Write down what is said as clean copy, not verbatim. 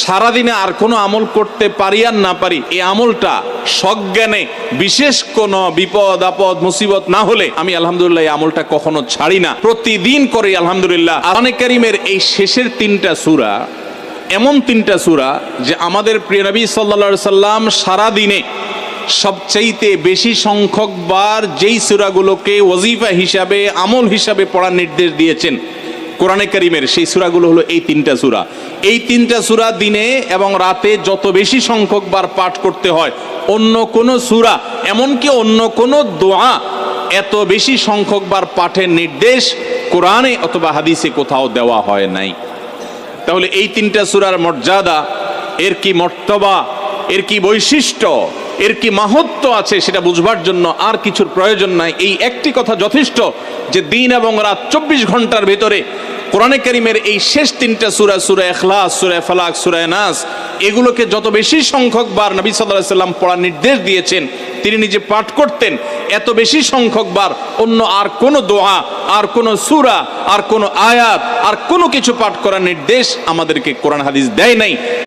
সারাদিনে আর কোনো আমল করতে পারি আর না পারি, এই আমলটা সজ্ঞানে বিশেষ কোনো বিপদ আপদ মুসিবত না হলে আমি আলহামদুলিল্লাহ এই আমলটা কখনো ছাড়ি না, প্রতিদিন করি আলহামদুলিল্লাহ। কোরআনে কারীমের এই শেষের 3টা সূরা এমন 3টা সূরা যে আমাদের প্রিয় নবী সাল্লাল্লাহু আলাইহি সাল্লাম সারাদিনে সবচাইতে বেশি সংখ্যক বার যেই সূরাগুলোকে ওয়াজিফা হিসাবে আমল হিসাবে পড়ার নির্দেশ দিয়েছেন কোরআনে কারীমের, সেই সূরাগুলো হলো এই 3টা সূরা। এই 3টা সূরা দিনে এবং রাতে যত বেশি সংখ্যক বার পাঠ করতে হয়, অন্য কোন সূরা এমনকি অন্য কোন দোয়া এত বেশি সংখ্যক বার পাঠের নির্দেশ কোরআনে অথবা হাদিসে কোথাও দেওয়া হয় নাই। তাহলে এই 3টা সূরার মর্যাদা, এর কি মর্তবা, এর কি বৈশিষ্ট্য, এর কি মাহাত্ম্য আছে সেটা বুঝবার জন্য আর কিছুর প্রয়োজন নাই। এই একটি কথা যথেষ্ট যে দিন এবং রাত 24 ঘন্টার ভিতরে কোরআনে কারীমের এই শেষ 3টা সূরা, সূরা ইখলাস, সূরা ফালাক, সূরা নাস, এগুলোকে যত বেশি সংখ্যক বার নবী সাল্লাল্লাহু আলাইহি সাল্লাম পড়ার নির্দেশ দিয়েছেন, তিনি নিজে পাঠ করতেন, এত বেশি সংখ্যক বার অন্য আর কোনো দোয়া, আর কোনো সূরা, আর কোনো আয়াত, আর কোনো কিছু পাঠ করার নির্দেশ আমাদেরকে কোরআন হাদিস দেয় নাই।